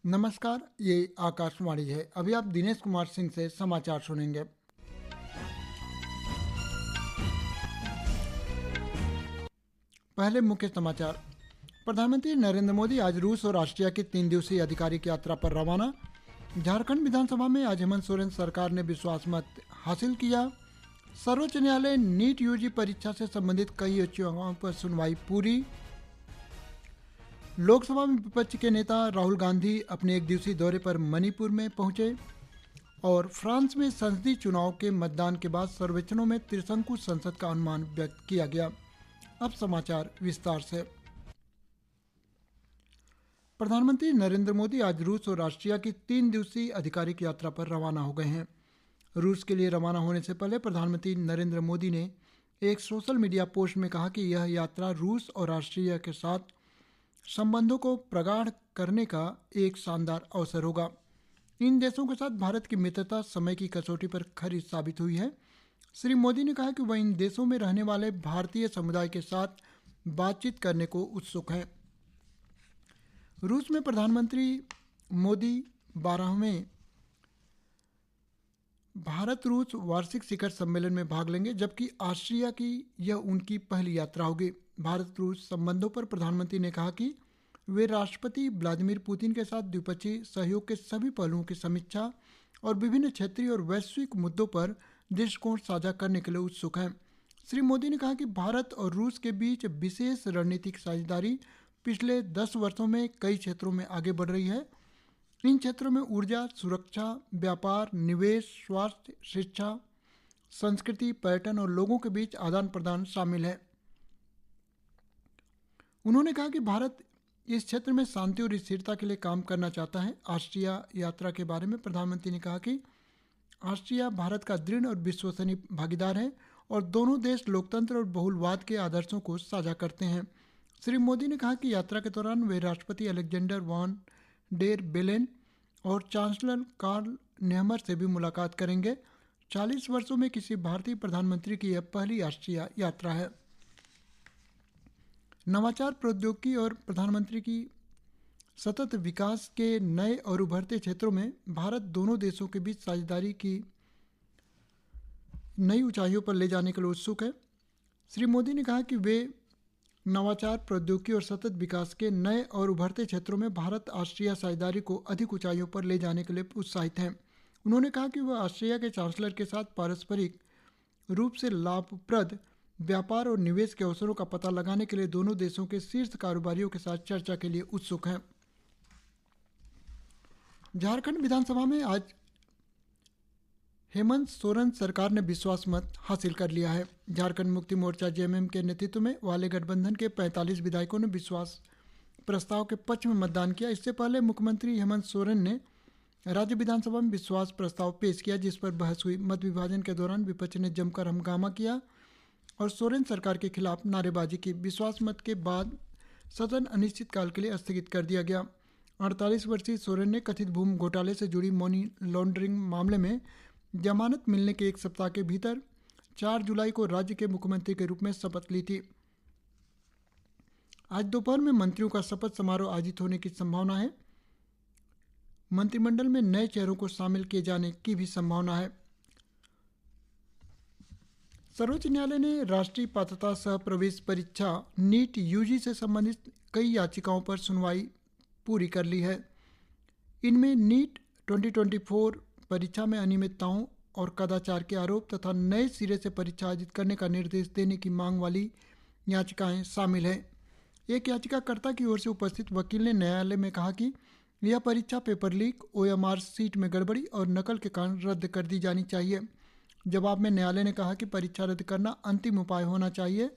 नमस्कार, ये आकाशवाणी है। अभी आप दिनेश कुमार सिंह से समाचार सुनेंगे। पहले मुख्य समाचार। प्रधानमंत्री नरेंद्र मोदी आज रूस और ऑस्ट्रिया की 3 दिवसीय आधिकारिक यात्रा पर रवाना। झारखंड विधानसभा में आज हेमंत सोरेन सरकार ने विश्वास मत हासिल किया। सर्वोच्च न्यायालय नीट यूजी परीक्षा से संबंधित कई याचिकाओं पर सुनवाई पूरी। लोकसभा में विपक्ष के नेता राहुल गांधी अपने 1 दिवसीय दौरे पर मणिपुर में पहुंचे। और फ्रांस में संसदीय चुनाव के मतदान के बाद सर्वेक्षणों में त्रिशंकु संसद का अनुमान व्यक्त किया गया। अब समाचार विस्तार से। प्रधानमंत्री नरेंद्र मोदी आज रूस और ऑस्ट्रिया की 3 दिवसीय आधिकारिक यात्रा पर रवाना हो गए हैं। रूस के लिए रवाना होने से पहले प्रधानमंत्री नरेंद्र मोदी ने एक सोशल मीडिया पोस्ट में कहा कि यह यात्रा रूस और ऑस्ट्रिया के साथ संबंधों को प्रगाढ़ करने का एक शानदार अवसर होगा। इन देशों के साथ भारत की मित्रता समय की कसौटी पर खरी साबित हुई है। श्री मोदी ने कहा कि वह इन देशों में रहने वाले भारतीय समुदाय के साथ बातचीत करने को उत्सुक हैं। रूस में प्रधानमंत्री मोदी 12वें भारत रूस वार्षिक शिखर सम्मेलन में भाग लेंगे, जबकि ऑस्ट्रिया की यह उनकी पहली यात्रा होगी। भारत रूस संबंधों पर प्रधानमंत्री ने कहा कि वे राष्ट्रपति व्लादिमीर पुतिन के साथ द्विपक्षीय सहयोग के सभी पहलुओं की समीक्षा और विभिन्न क्षेत्रीय और वैश्विक मुद्दों पर दृष्टिकोण साझा करने के लिए उत्सुक हैं। श्री मोदी ने कहा कि भारत और रूस के बीच विशेष रणनीतिक साझेदारी पिछले 10 वर्षों में कई क्षेत्रों में आगे बढ़ रही है। इन क्षेत्रों में ऊर्जा, सुरक्षा, व्यापार, निवेश, स्वास्थ्य, शिक्षा, संस्कृति, पर्यटन और लोगों के बीच आदान प्रदान शामिल है। उन्होंने कहा कि भारत इस क्षेत्र में शांति और स्थिरता के लिए काम करना चाहता है। ऑस्ट्रिया यात्रा के बारे में प्रधानमंत्री ने कहा कि ऑस्ट्रिया भारत का दृढ़ और विश्वसनीय भागीदार है और दोनों देश लोकतंत्र और बहुलवाद के आदर्शों को साझा करते हैं। श्री मोदी ने कहा कि यात्रा के दौरान वे राष्ट्रपति अलेक्जेंडर वॉन डेर बेलेन और चांसलर कार्ल नेहमर से भी मुलाकात करेंगे। 40 वर्षों में किसी भारतीय प्रधानमंत्री की यह पहली ऑस्ट्रिया यात्रा है। नवाचार, प्रौद्योगिकी और प्रधानमंत्री की सतत विकास के नए और उभरते क्षेत्रों में भारत दोनों देशों के बीच साझेदारी की नई ऊंचाइयों पर ले जाने के लिए उत्सुक है। श्री मोदी ने कहा कि वे नवाचार, प्रौद्योगिकी और सतत विकास के नए और उभरते क्षेत्रों में भारत ऑस्ट्रिया साझेदारी को अधिक ऊंचाइयों पर ले जाने के लिए उत्साहित हैं। उन्होंने कहा कि वह ऑस्ट्रिया के चांसलर के साथ पारस्परिक रूप से लाभप्रद व्यापार और निवेश के अवसरों का पता लगाने के लिए दोनों देशों के शीर्ष कारोबारियों के साथ चर्चा के लिए उत्सुक हैं। झारखंड विधानसभा में आज हेमंत सोरेन सरकार ने विश्वास मत हासिल कर लिया है। झारखंड मुक्ति मोर्चा जेएमएम के नेतृत्व में वाले गठबंधन के 45 विधायकों ने विश्वास प्रस्ताव के पक्ष में मतदान किया। इससे पहले मुख्यमंत्री हेमंत सोरेन ने राज्य विधानसभा में विश्वास प्रस्ताव पेश किया, जिस पर बहस हुई। मत विभाजन के दौरान विपक्ष ने जमकर हंगामा किया और सोरेन सरकार के खिलाफ नारेबाजी की। विश्वास मत के बाद सदन अनिश्चितकाल के लिए स्थगित कर दिया गया। 48 वर्षीय सोरेन ने कथित भूमि घोटाले से जुड़ी मनी लॉन्ड्रिंग मामले में जमानत मिलने के एक सप्ताह के भीतर 4 जुलाई को राज्य के मुख्यमंत्री के रूप में शपथ ली थी। आज दोपहर में मंत्रियों का शपथ समारोह आयोजित होने की संभावना है। मंत्रिमंडल में नए चेहरों को शामिल किए जाने की भी संभावना है। सर्वोच्च न्यायालय ने राष्ट्रीय पात्रता सह प्रवेश परीक्षा नीट यूजी से संबंधित कई याचिकाओं पर सुनवाई पूरी कर ली है। इनमें नीट 2024 परीक्षा में अनियमितताओं और कदाचार के आरोप तथा नए सिरे से परीक्षा आयोजित करने का निर्देश देने की मांग वाली याचिकाएं शामिल हैं। एक याचिकाकर्ता की ओर से उपस्थित वकील ने न्यायालय में कहा कि यह परीक्षा पेपर लीक, ओएमआर सीट में गड़बड़ी और नकल के कारण रद्द कर दी जानी चाहिए। जवाब में न्यायालय ने कहा कि परीक्षा रद्द करना अंतिम उपाय होना चाहिए।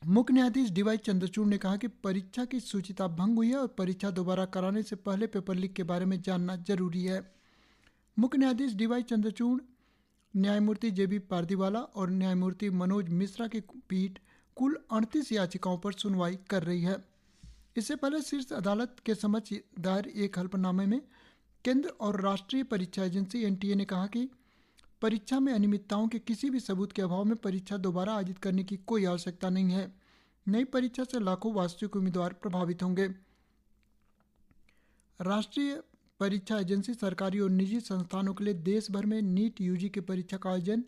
मुख्य न्यायाधीश डीवाई चंद्रचूड़ ने कहा कि परीक्षा की शुचिता भंग हुई है और परीक्षा दोबारा कराने से पहले पेपर लीक के बारे में जानना जरूरी है। मुख्य न्यायाधीश डीवाई चंद्रचूड़, न्यायमूर्ति जेबी पारदीवाला और न्यायमूर्ति मनोज मिश्रा की पीठ कुल 38 याचिकाओं पर सुनवाई कर रही है। इससे पहले शीर्ष अदालत के समक्ष दायर एक हल्फनामे में केंद्र और राष्ट्रीय परीक्षा एजेंसी एनटीए ने कहा कि परीक्षा में अनियमितताओं के किसी भी सबूत के अभाव में परीक्षा दोबारा आयोजित करने की कोई आवश्यकता नहीं है। नई परीक्षा से लाखों वास्तविक उम्मीदवार प्रभावित होंगे। राष्ट्रीय परीक्षा एजेंसी सरकारी और निजी संस्थानों के लिए देश भर में नीट यूजी की परीक्षा का आयोजन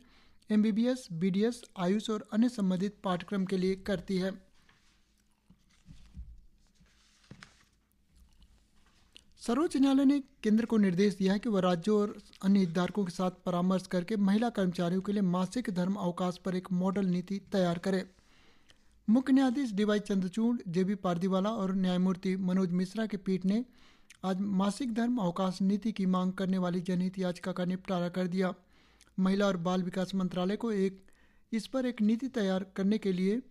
एमबीबीएस, बीडीएस, आयुष और अन्य संबंधित पाठ्यक्रम के लिए करती है। सर्वोच्च न्यायालय ने केंद्र को निर्देश दिया है कि वह राज्यों और अन्य हितधारकों के साथ परामर्श करके महिला कर्मचारियों के लिए मासिक धर्म अवकाश पर एक मॉडल नीति तैयार करे। मुख्य न्यायाधीश डीवाई चंद्रचूड़, जेबी पारदीवाला और न्यायमूर्ति मनोज मिश्रा की पीठ ने आज मासिक धर्म अवकाश नीति की मांग करने वाली जनहित याचिका का निपटारा कर दिया। महिला और बाल विकास मंत्रालय को इस पर एक नीति तैयार करने के लिए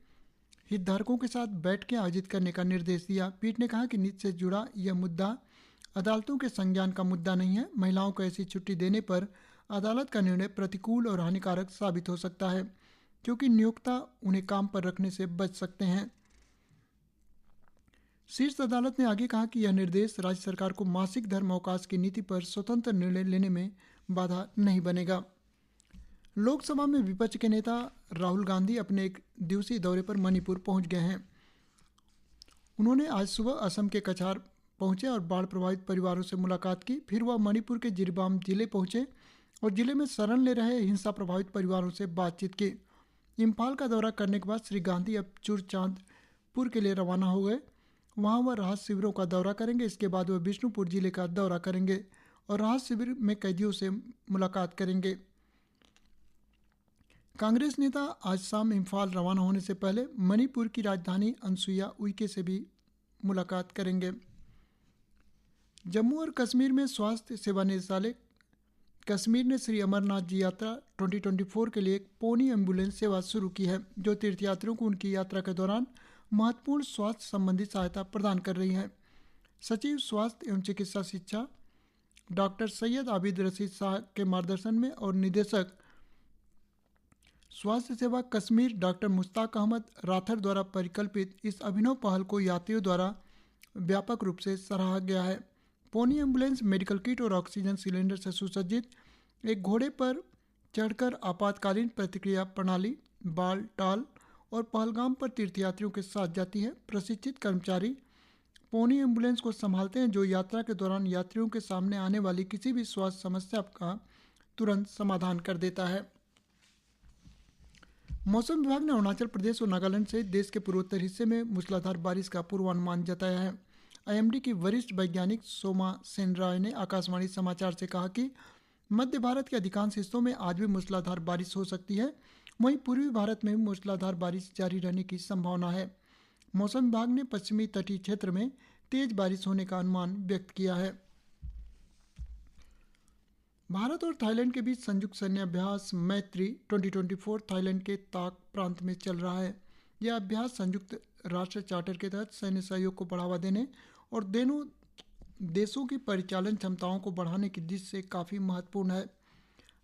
हितधारकों के साथ बैठकें आयोजित करने का निर्देश दिया। पीठ ने कहा कि नीति से जुड़ा यह मुद्दा अदालतों के संज्ञान का मुद्दा नहीं है। महिलाओं को ऐसी छुट्टी देने पर अदालत का निर्णय प्रतिकूल और हानिकारक साबित हो सकता है, क्योंकि नियोक्ता उन्हें काम पर रखने से बच सकते हैं। शीर्ष अदालत ने आगे कहा कि यह निर्देश राज्य सरकार को मासिक धर्म अवकाश की नीति पर स्वतंत्र निर्णय लेने में बाधा नहीं बनेगा। लोकसभा में विपक्ष के नेता राहुल गांधी अपने एक दिवसीय दौरे पर मणिपुर पहुंच गए हैं। उन्होंने आज सुबह असम के कछार पहुंचे और बाढ़ प्रभावित परिवारों से मुलाकात की। फिर वह मणिपुर के जिरीबाम जिले पहुंचे और जिले में शरण ले रहे हिंसा प्रभावित परिवारों से बातचीत की। इम्फाल का दौरा करने के बाद श्री गांधी अब चुरचांदपुर के लिए रवाना हो गए। वहां वह राहत शिविरों का दौरा करेंगे। इसके बाद वह बिष्णुपुर जिले का दौरा करेंगे और राहत शिविर में कैदियों से मुलाकात करेंगे। कांग्रेस नेता आज शाम इम्फाल रवाना होने से पहले मणिपुर की राजधानी अनसुईया उइके से भी मुलाकात करेंगे। जम्मू और कश्मीर में स्वास्थ्य सेवा निदेशालय कश्मीर ने श्री अमरनाथ जी यात्रा 2024 के लिए एक पोनी एम्बुलेंस सेवा शुरू की है, जो तीर्थयात्रियों को उनकी यात्रा के दौरान महत्वपूर्ण स्वास्थ्य संबंधी सहायता प्रदान कर रही है। सचिव स्वास्थ्य एवं चिकित्सा शिक्षा डॉक्टर सैयद आबिद रशीद शाह के मार्गदर्शन में और निदेशक स्वास्थ्य सेवा कश्मीर डॉक्टर मुश्ताक अहमद राथर द्वारा परिकल्पित इस अभिनव पहल को यात्रियों द्वारा व्यापक रूप से सराहा गया है। पोनी एम्बुलेंस मेडिकल किट और ऑक्सीजन सिलेंडर से सुसज्जित एक घोड़े पर चढ़कर आपातकालीन प्रतिक्रिया प्रणाली, बाल टाल और पहलगाम पर तीर्थयात्रियों के साथ जाती है। प्रशिक्षित कर्मचारी पोनी एम्बुलेंस को संभालते हैं, जो यात्रा के दौरान यात्रियों के सामने आने वाली किसी भी स्वास्थ्य समस्या का तुरंत समाधान कर देता है। मौसम विभाग ने अरुणाचल प्रदेश और नागालैंड सहित देश के पूर्वोत्तर हिस्से में मूसलाधार बारिश का पूर्वानुमान जताया है। आईएमडी की वरिष्ठ वैज्ञानिक सोमा सेन राय ने आकाशवाणी समाचार से कहा कि मध्य भारत के अधिकांश हिस्सों में आज भी मूसलाधार बारिश हो सकती है। वहीं पूर्वी भारत में भी मूसलाधार बारिश जारी रहने की संभावना है। मौसम विभाग ने पश्चिमी तटीय क्षेत्र में तेज बारिश होने का अनुमान व्यक्त किया है। भारत और थाईलैंड के बीच संयुक्त सैन्य अभ्यास मैत्री 2024 थाईलैंड के ताक प्रांत में चल रहा है। यह अभ्यास संयुक्त राष्ट्र चार्टर के तहत सैन्य सहयोग को बढ़ावा देने और दोनों देशों की परिचालन क्षमताओं को बढ़ाने की दृष्टि से काफ़ी महत्वपूर्ण है।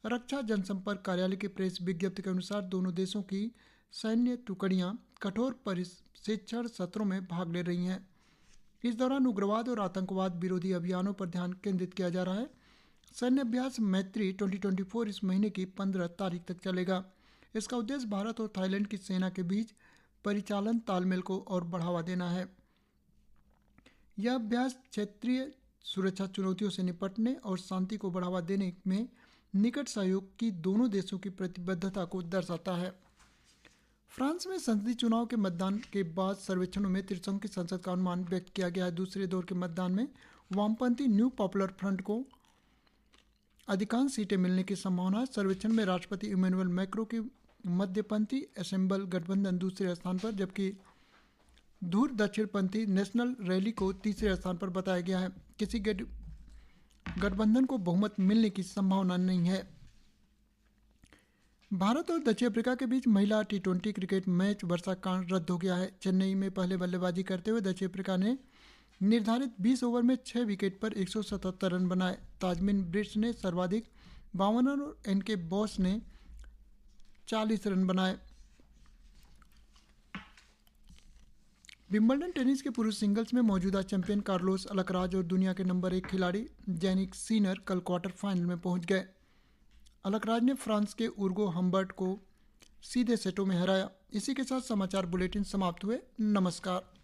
रक्षा जनसंपर्क कार्यालय की प्रेस विज्ञप्ति के अनुसार दोनों देशों की सैन्य टुकड़ियां कठोर प्रशिक्षण सत्रों में भाग ले रही हैं। इस दौरान उग्रवाद और आतंकवाद विरोधी अभियानों पर ध्यान केंद्रित किया जा रहा है। सैन्य अभ्यास मैत्री 2024 इस महीने की 15 तारीख तक चलेगा। इसका उद्देश्य भारत और थाईलैंड की सेना के बीच परिचालन तालमेल को और बढ़ावा देना है। यह अभ्यास क्षेत्रीय सुरक्षा चुनौतियों से निपटने और शांति को बढ़ावा देने में निकट सहयोग की दोनों देशों की प्रतिबद्धता को दर्शाता है। फ्रांस में संसदीय चुनाव के मतदान के बाद सर्वेक्षणों में त्रिसंघ की संसद का अनुमान व्यक्त किया गया है। दूसरे दौर के मतदान में वामपंथी न्यू पॉपुलर फ्रंट को अधिकांश सीटें मिलने की संभावना है। सर्वेक्षण में राष्ट्रपति इमैनुअल मैक्रों की मध्यपंथी असेंबल गठबंधन दूसरे स्थान पर, जबकि धुर दक्षिणपंथी नेशनल रैली को तीसरे स्थान पर बताया गया है। किसी गठबंधन को बहुमत मिलने की संभावना नहीं है। भारत और दक्षिण अफ्रीका के बीच महिला T20 क्रिकेट मैच वर्षा के कारण रद्द हो गया है। चेन्नई में पहले बल्लेबाजी करते हुए दक्षिण अफ्रीका ने निर्धारित 20 ओवर में 6 विकेट पर 177 रन बनाए। ताजमिन ब्रिट्स ने सर्वाधिक 52 रन और एनके बॉस ने 40 रन बनाए। विंबलडन टेनिस के पुरुष सिंगल्स में मौजूदा चैंपियन कार्लोस अलकराज और दुनिया के नंबर 1 खिलाड़ी जैनिक सीनर कल क्वार्टर फाइनल में पहुंच गए। अलकराज ने फ्रांस के उर्गो हम्बर्ट को सीधे सेटों में हराया। इसी के साथ समाचार बुलेटिन समाप्त हुए। नमस्कार।